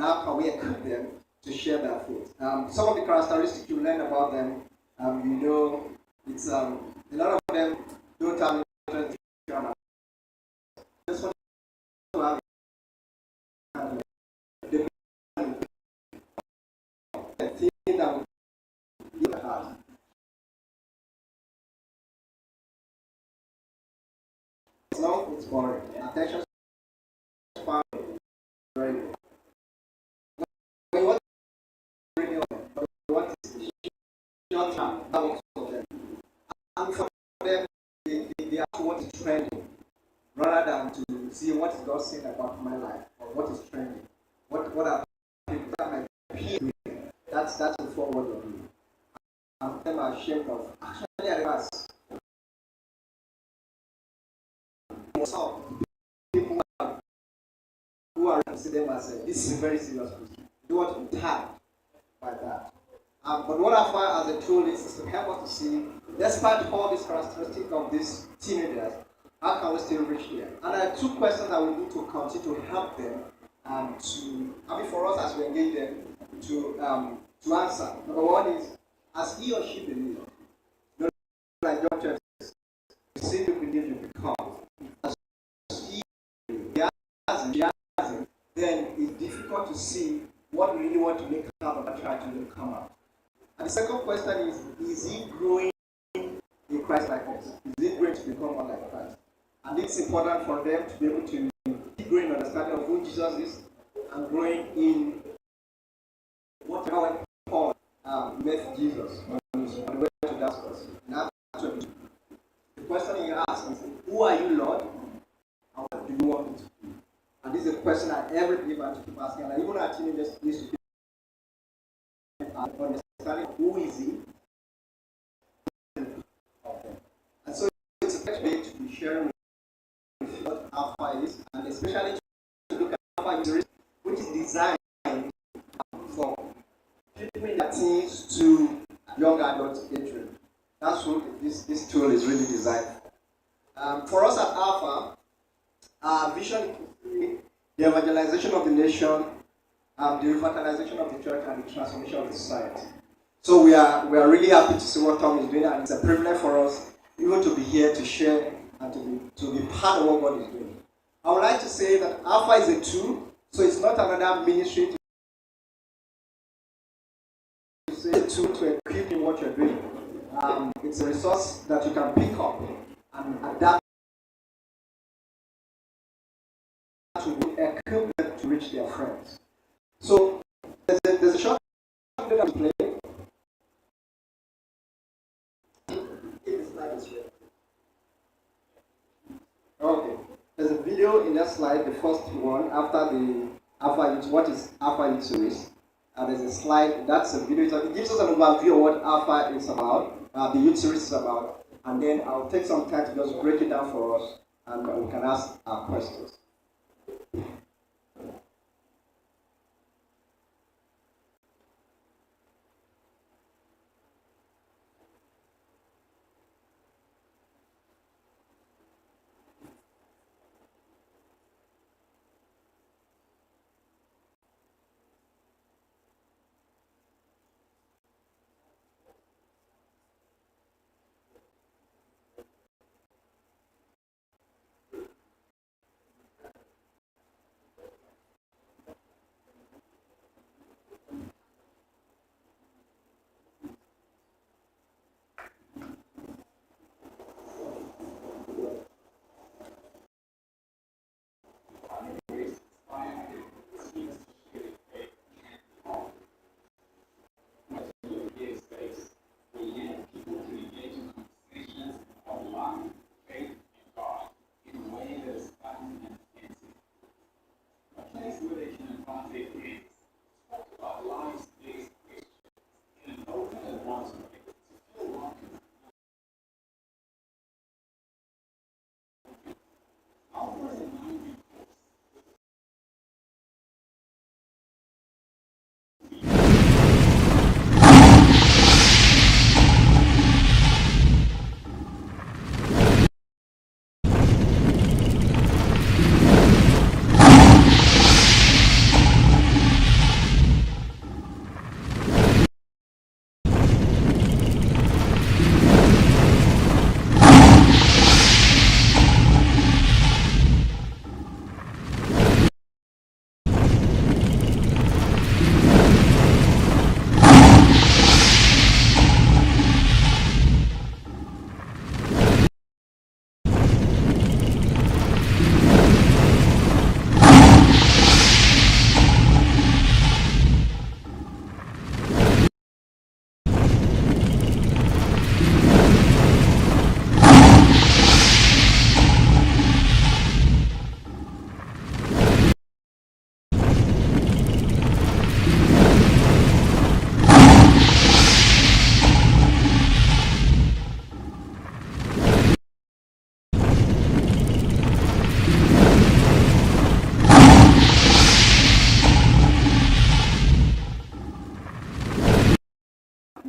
how can we equip them to share their faith? Some of the characteristics you learn about them, it's a lot of them don't have interest in just want to have the thing that will be the heart. It's long, it's boring. Attention span very good. When you want to bring it on, but you want to short term, that works for them. And for them, they have to want it trending rather than to see what is God saying about my life or what is trending. What are people that might be doing? That's the forward of me. I'm ashamed of. Actually, I realize people who are considered as this is a very serious question. You don't want to be tagged by that. But what I find as a tool is to help us to see, despite all these characteristics of these teenagers, how can we still reach there? And there are two questions that we need to continue to help them for us as we engage them to answer. Number one is, as he or she believes, like John 10, you see you believe you become. As he hasn't, then it's difficult to see what we really want to make out of that try to come out. And the second question is he growing in Christ likeness? Is he going to become more like Christ? And it's important for them to be able to keep growing in understanding of who Jesus is and growing in whatever when Paul met Jesus on his way to Damascus. Now, the question he asks is, who are you, Lord? And what do you want me to do? And this is a question that every believer has to keep asking. And even our teenagers needs to keep understanding who is he. And so it's a great way to be sharing with what Alpha is, and especially to look at Alpha is, which is designed for keeping the teens to young adult age. That's what this tool is really designed for. For us at Alpha, our vision is the evangelization of the nation, the revitalization of the church, and the transformation of the society. So we are really happy to see what Tom is doing, and it's a privilege for us even to be here to share and to be part of what God is doing. I would like to say that Alpha is a tool, so it's not another ministry to say a tool to equip you in what you're doing. It's a resource that you can pick up and adapt to equip them to reach their friends. So there's a short video that I'm playing. Okay, there's a video in that slide, the first one, after the Alpha Youth, what is Alpha Youth series. There's a slide, that's a video, it gives us an overview of what Alpha is about, the youth series is about, and then I'll take some time to just break it down for us, and we can ask our questions.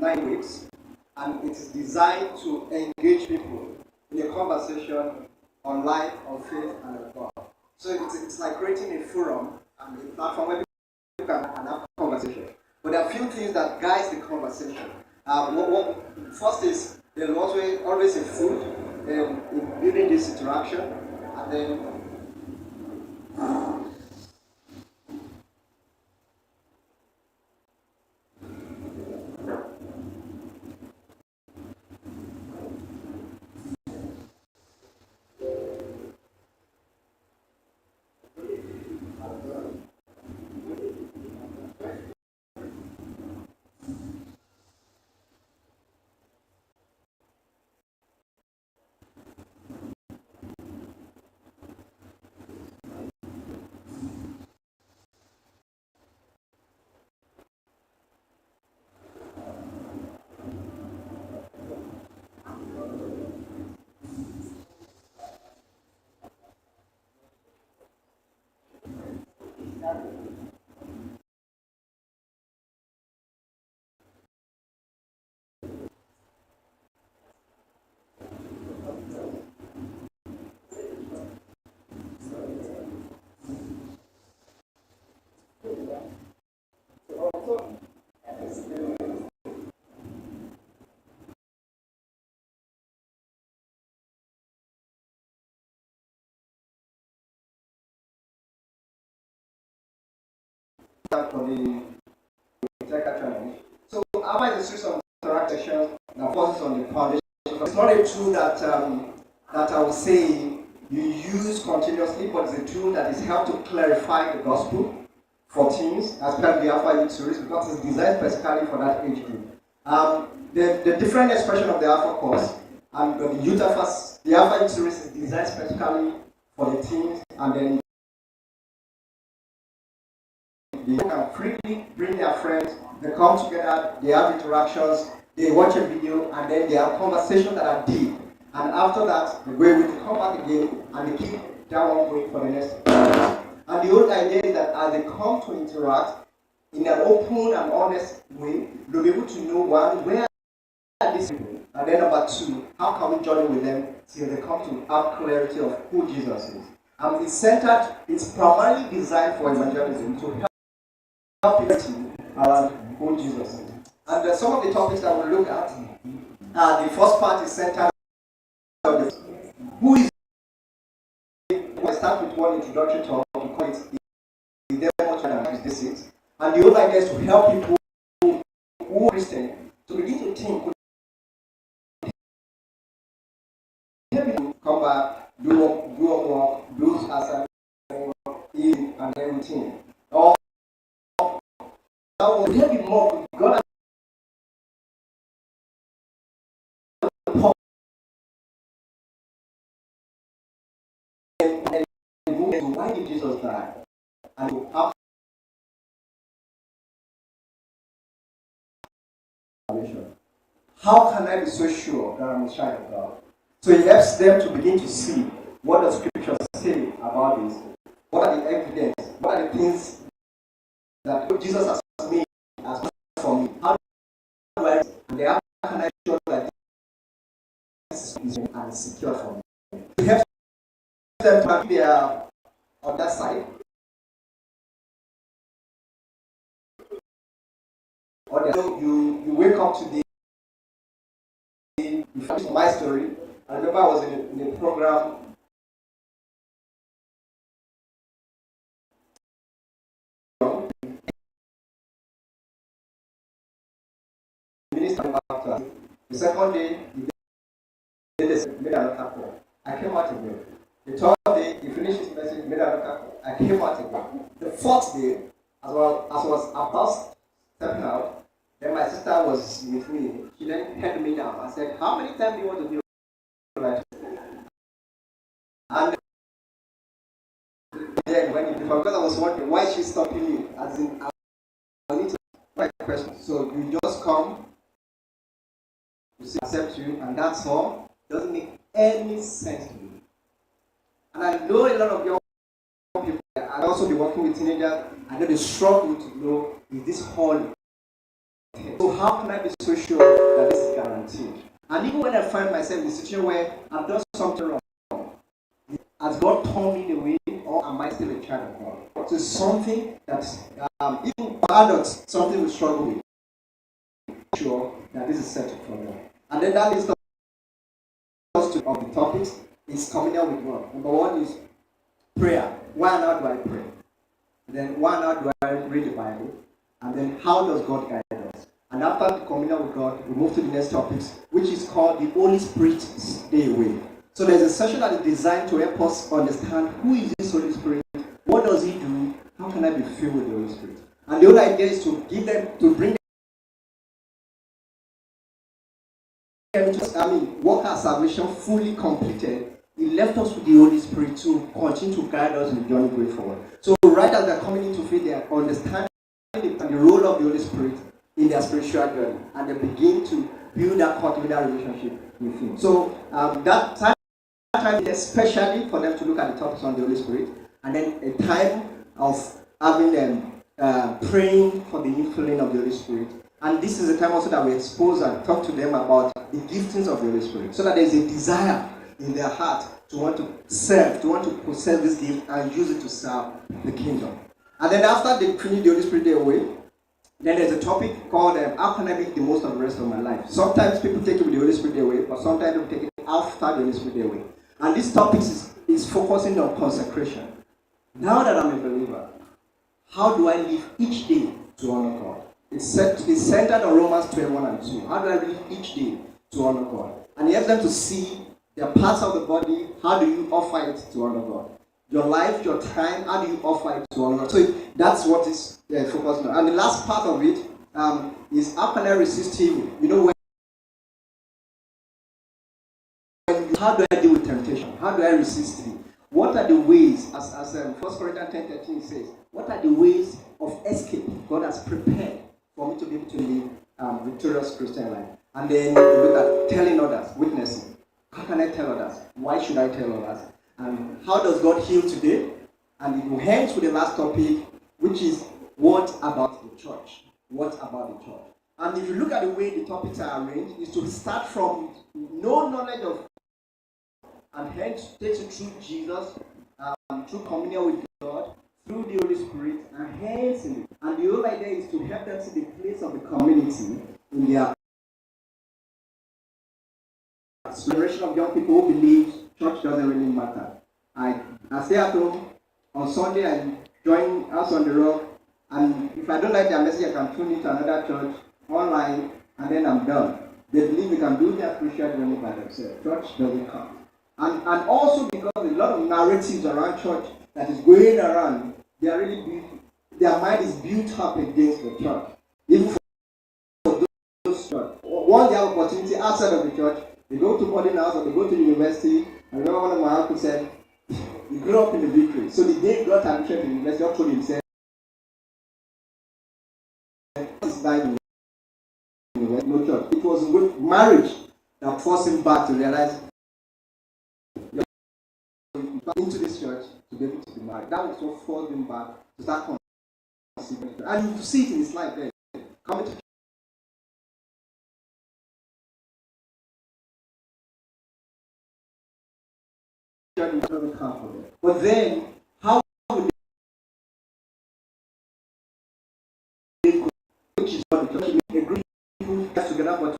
9 weeks, and it is designed to engage people in a conversation on life, on faith, and on God. So it's like creating a forum and a platform where people can have conversation. But there are a few things that guides the conversation. First is there's always a food in building this interaction, and then for the Tech challenge. So ABBA is a series of interaction that focuses on the foundation. It's not a tool that I would say you use continuously, but it's a tool that is helped to clarify the gospel for teens as part of the Alpha Youth series because it's designed specifically for that age group. The different expression of the Alpha course and the Alpha Youth series is designed specifically for the teens, and then they can freely bring their friends, they come together, they have interactions, they watch a video, and then they have conversations that are deep. And after that, they come back again and they keep that one going for the next. And the whole idea is that as they come to interact in an open and honest way, they'll be able to know one, where are these people? And then number two, how can we journey with them till they come to have clarity of who Jesus is? And it's primarily designed for evangelism to help people around who Jesus is. And some of the topics that we'll look at, the first part is centered on who is. We'll start with one introduction talk, we call it the Devil and Disease. And the whole idea is to help people who are Christian to begin to think, help people come back, do homework, do assignments, eat, and everything. Or that will help you more. God and why did Jesus die? And how can I be so sure that I'm a child of God? So it helps them to begin to see what the scriptures say about this. What are the evidence? What are the things that Jesus has made as for me? How do I and how can I show that this is and secure for me? It helps them to be on that side. Or you wake up today, you finish my story. I remember I was in a program after. The second day, he made another call. I came out again. The third day, he finished his message, made another call. I came out again. The fourth day, as I was about stepping out, then my sister was with me. She then held me down. I said, how many times do you want to be like this? And then because I was wondering why she's stopping me, as in I need to write a question. So you just come, you see, accept you, and that's all. Doesn't make any sense to me. And I know a lot of young people. I also be working with teenagers. I know they struggle to know, is this holy? So how can I be so sure that this is guaranteed? And even when I find myself in a situation where I've done something wrong, has God turned me away, or am I still a child of God? So it's something that even for adults, something we struggle with. Sure that this is settled for them. And then that is the first of the topics is communion with God. Number one is prayer. Why and how do I pray? And then why and how do I read the Bible? And then how does God guide us? And after the communion with God, we move to the next topics, which is called the Holy Spirit Stay Away. So there's a session that is designed to help us understand who is this Holy Spirit, what does he do, how can I be filled with the Holy Spirit? And the whole idea is to give them, to bring them to, work our salvation fully completed. He left us with the Holy Spirit to continue to guide us in the journey going forward. So right as they're coming into faith, they are understanding the role of the Holy Spirit in their spiritual journey, and they begin to build that cultivate that relationship with him. So that time especially for them to look at the topics on the Holy Spirit, and then a time of having them praying for the infilling of the Holy Spirit. And this is a time also that we expose and talk to them about the giftings of the Holy Spirit, so that there's a desire in their heart to want to serve, to want to possess this gift and use it to serve the kingdom. And then after they finish the Holy Spirit day away, then there's a topic called how can I make the most of the rest of my life? Sometimes people take it with the Holy Spirit day away, but sometimes they take it after the Holy Spirit day away. And this topic is focusing on consecration. Now that I'm a believer, how do I live each day to honor God? It's centered on Romans 12:1 and 2. How do I live each day to honor God? And he helps them to see the parts of the body. How do you offer it to honor God? Your life, your time, how do you offer it to honor God? So that's what is focusing on. And the last part of it is how can I resist evil? You know, how do I deal with temptation? How do I resist it? What are the ways, as 1 Corinthians 10:13 says, what are the ways of escape God has prepared for me to be able to live victorious Christian life? And then you look at telling others, witnessing. How can I tell others? Why should I tell others? And how does God heal today? And it will end with the last topic, which is what about the church? What about the church? And if you look at the way the topics are arranged, is to start from no knowledge of, and hence takes you through Jesus, through communion with God, through the Holy Spirit, and hence in it. And the whole idea is to help them see the place of the community in their generation of young people who believe church doesn't really matter. I stay at home on Sunday and join House on the Rock, and if I don't like their message, I can tune into another church online, and then I'm done. They believe they can do their spiritual journey by themselves. Church doesn't count. And also because a lot of narratives around church that is going around, they are really built, their mind is built up against the church. Even for those church. Once they have opportunity outside of the church, they go to boarding house or they go to university. I remember one of my uncles said, he grew up in the victory. So the day he got admission to the university, he told himself, this is not no church. It was with marriage that forced him back to realize into this church to be able to be married. That was what forced him back to start considering. And you see it in his life there. Coming to church doesn't count for them. But then, how would they go? Which is what the church a group of people get together for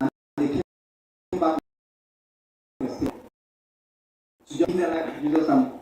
and they came back to just give their life to Jesus and